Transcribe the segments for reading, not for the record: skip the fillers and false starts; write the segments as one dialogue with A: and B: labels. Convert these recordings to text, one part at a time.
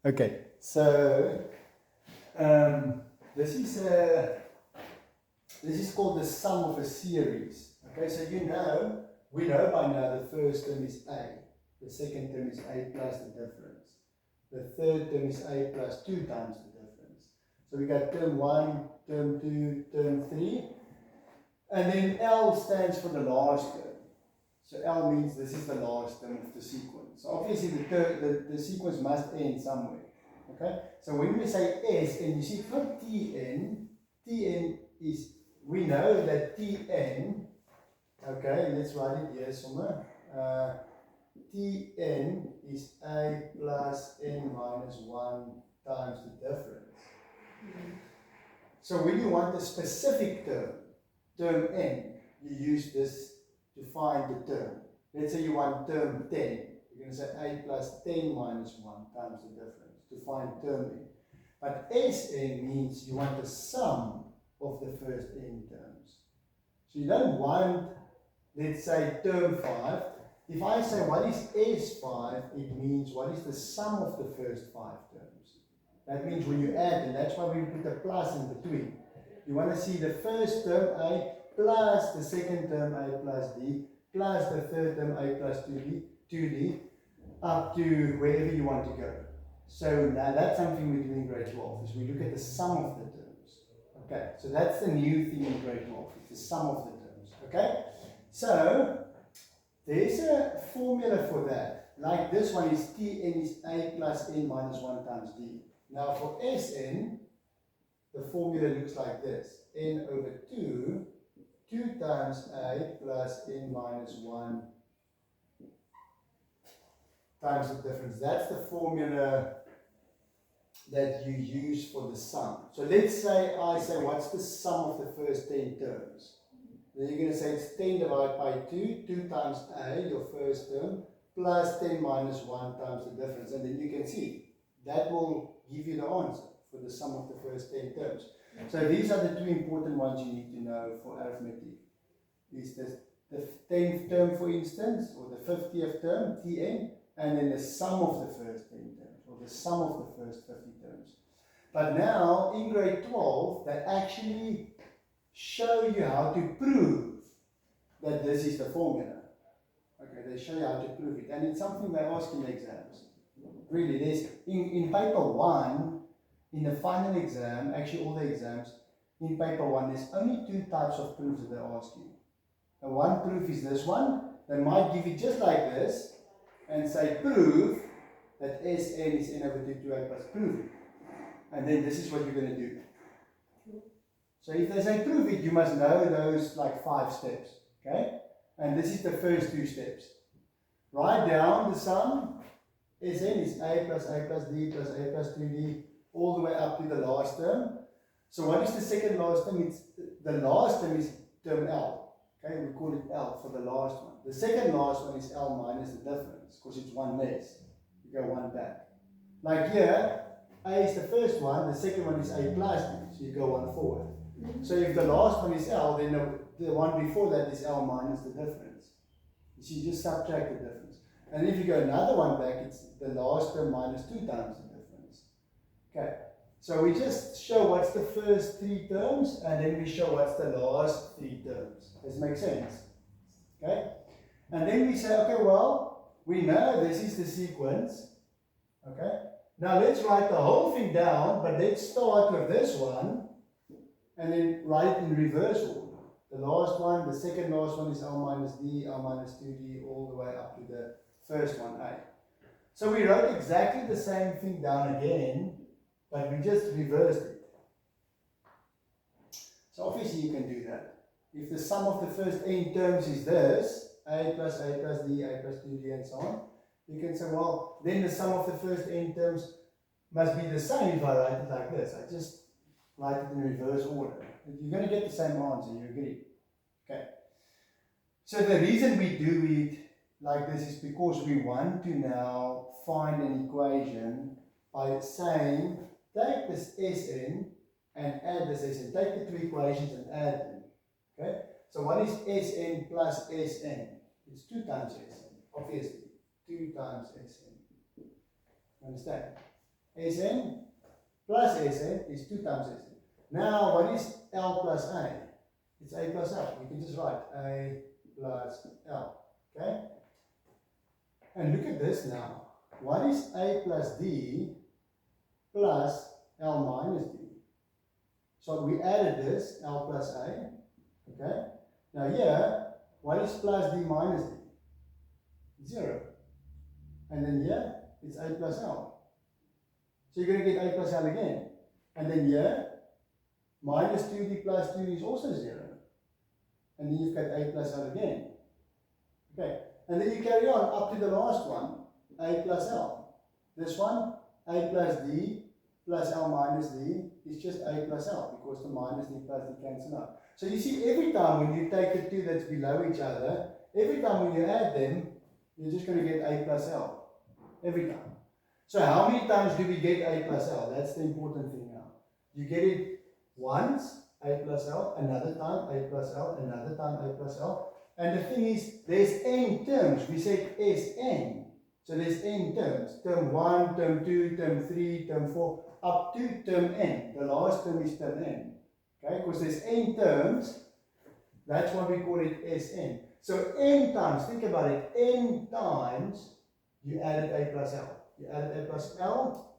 A: Okay, so this is called the sum of a series. Okay, so we know by now the first term is a, the second term is a plus the difference, the third term is a plus 2 times the difference. So we got term 1, term 2, term 3, and then L stands for the last term. So L means this is the last term of the sequence. So obviously the sequence must end somewhere. Okay? So when we say S, and you see from Tn is, we know that Tn, okay, let's write it here somewhere. Tn is A plus N minus 1 times the difference. So when you want a specific term N, you use this to find the term. Let's say you want term 10. You're going to say A plus 10 minus 1 times the difference to find term N. But Sn means you want the sum of the first n terms. So you don't want, let's say, term 5. If I say what is S5, it means what is the sum of the first 5 terms. That means when you add them, that's why we put a plus in between. You want to see the first term A plus the second term A plus D plus the third term A plus 2D up to wherever you want to go. So now that's something we do in grade 12, is we look at the sum of the terms. Okay, so that's the new thing in grade 12, it's the sum of the terms. Okay, so there's a formula for that. Like this one is Tn is A plus N minus 1 times D. Now for Sn, the formula looks like this. N over 2 times A plus N minus 1 times the difference. That's the formula that you use for the sum. So let's say I say, what's the sum of the first 10 terms? Then you're going to say it's 10 divided by 2 times A, your first term, plus 10 minus 1 times the difference. And then you can see, that will give you the answer for the sum of the first 10 terms. So these are the two important ones you need to know for arithmetic. Is the 10th term, for instance, or the 50th term, Tn, and then the sum of the first 10 terms, or the sum of the first 50 terms. But now, in grade 12, they actually show you how to prove that this is the formula. Okay, they show you how to prove it. And it's something they ask in the exams. Really, there's, in paper 1, in the final exam, actually all the exams, in paper 1, there's only 2 types of proofs that they ask you. And one proof is this one. They might give it just like this, and say prove that Sn is n over 2a plus prove it. And then this is what you're going to do. So if they say prove it, you must know those like 5 steps. Okay? And this is the first 2 steps. Write down the sum. Sn is a plus d plus a plus 2d all the way up to the last term. So what is the second last term? It's the last term is term L. Okay, we call it L for the last one. The second last one is L minus the difference, because it's 1 less. You go 1 back. Like here, A is the first one, the second one is A plus D, so you go 1 forward. So if the last one is L, then the one before that is L minus the difference. So you just subtract the difference. And if you go another one back, it's the last term minus 2 times the difference. Okay. So we just show what's the first 3 terms, and then we show what's the last 3 terms. Does it make sense? Okay? And then we say, okay, well, we know this is the sequence. Okay? Now let's write the whole thing down, but let's start with this one, and then write it in reverse order. The last one, the second last one is L minus D, L minus 2D, all the way up to the first one, A. So we wrote exactly the same thing down again, but we just reversed it. So obviously you can do that. If the sum of the first n terms is this, a plus d, a plus 2d, and so on, you can say, well, then the sum of the first n terms must be the same if I write it like this. I just write it in reverse order. You're going to get the same answer, you agree? Okay. So the reason we do it like this is because we want to now find an equation by saying, take this Sn and add this Sn. Take the 2 equations and add them. Okay? So what is Sn plus Sn? It's 2 times Sn, obviously. 2 times Sn. Understand? Sn plus Sn is 2 times Sn. Now, what is L plus A? It's A plus L. We can just write A plus L. Okay? And look at this now. What is A plus D plus L minus D? So we added this, L plus A. Okay? Now here, what is plus D minus D? 0. And then here, it's A plus L. So you're going to get A plus L again. And then here, minus 2D plus 2 is also 0. And then you've got A plus L again. Okay. And then you carry on up to the last one, A plus L. This one, A plus D plus L minus D is just A plus L because the minus D plus D cancel out. So you see, every time when you take the two that's below each other, every time when you add them, you're just going to get A plus L. Every time. So how many times do we get A plus L? That's the important thing now. You get it once, A plus L, another time A plus L, another time A plus L. And the thing is, there's n terms. We said Sn. So there's n terms. Term 1, term 2, term 3, term 4, up to term n. The last term is term n. Okay, because there's n terms. That's why we call it Sn. So n times, think about it, n times you added A plus L. You added A plus L.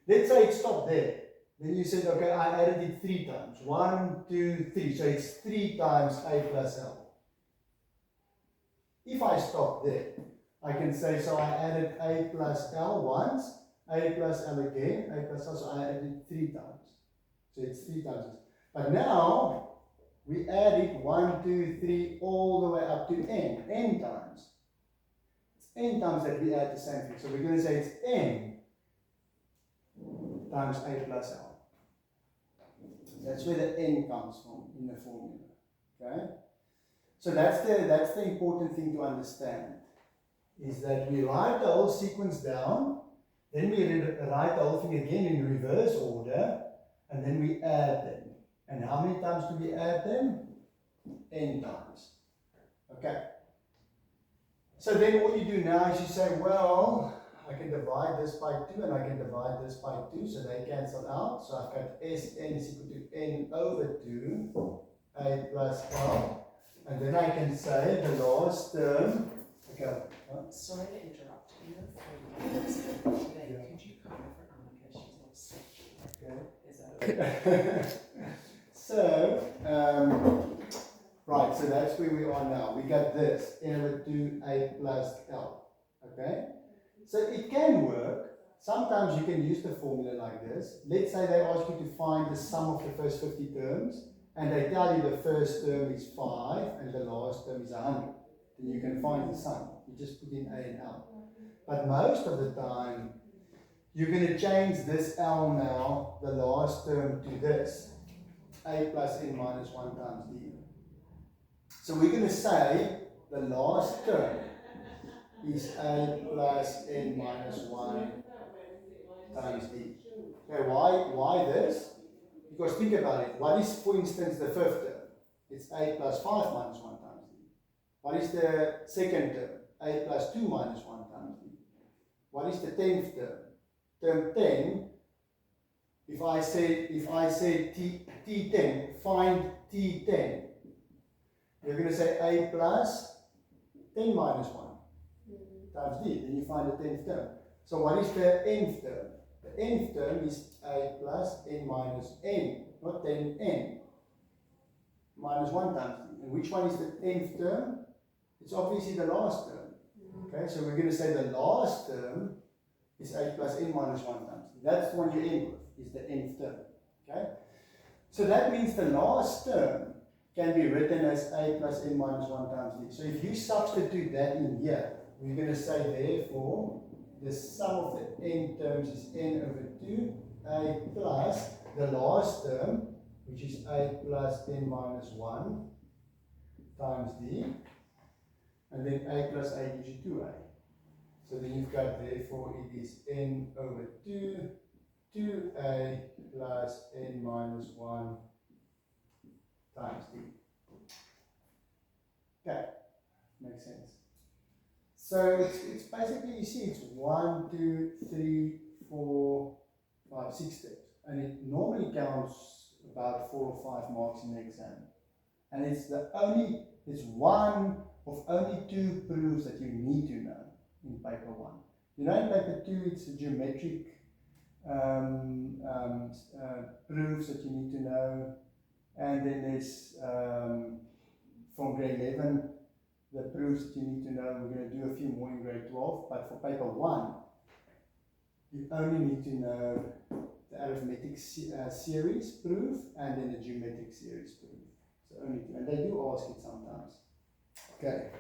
A: Let's say it stopped there. Then you said, okay, I added it 3 times. 1, 2, 3. So it's 3 times A plus L. If I stop there, I can say, so I added A plus L once, A plus L again, A plus L, so I added it 3 times. So it's 3 times this. But now, we add it 1, 2, 3, all the way up to n times. It's n times that we add the same thing. So we're going to say it's n times A plus L. That's where the n comes from in the formula. Okay? So that's the important thing to understand, is that we write the whole sequence down, then we write the whole thing again in reverse order, and then we add them. And how many times do we add them? N times. Okay. So then all you do now is you say, well, I can divide this by 2 and I can divide this by 2, so they cancel out. So I've got Sn is equal to n over 2, A plus L. And then I can say the last term. Okay.
B: Sorry to interrupt. In the formula today, could you cover for Annika? She's all sick.
A: Okay.
B: Is that okay?
A: So, right, so that's where we are now. We got this, n over 2, A plus L. Okay? So it can work. Sometimes you can use the formula like this. Let's say they ask you to find the sum of the first 50 terms. And they tell you the first term is 5 and the last term is 100. Then you can find the sum. You just put in A and L. But most of the time, you're going to change this L now, the last term, to this. A plus n minus 1 times D. So we're going to say the last term is A plus n minus 1 times D. Okay, why this? Because think about it. What is, for instance, the fifth term? It's A plus 5 minus 1 times D. What is the second term? A plus 2 minus 1 times D. What is the 10th term? Term 10, if I say T10, find T10, you're going to say A plus 10 minus 1 times D. Then you find the 10th term. So what is the nth term? The nth term is A plus n minus n, not 10n, minus 1 times d. And which one is the nth term? It's obviously the last term. Okay, so we're going to say the last term is A plus n minus 1 times d. That's the one you end with, is the nth term. Okay, so that means the last term can be written as A plus n minus 1 times d. So if you substitute that in here, we're going to say therefore the sum of the n terms is n over 2, A plus the last term, which is A plus n minus 1 times d, and then A plus A gives you 2A. So then you've got, therefore, it is n over 2, 2A plus n minus 1 times d. Okay, makes sense. So it's basically, you see, it's 1, 2, 3, 4, about 6 steps, and it normally counts about 4 or 5 marks in the exam. And it's one of only 2 proofs that you need to know in paper 1. You know, in paper 2, it's the geometric proofs that you need to know, and then there's from grade 11 the proofs that you need to know. We're going to do a few more in grade 12, but for paper 1 you only need to know the arithmetic series proof and then the geometric series proof. So only 2, and they do ask it sometimes. Okay.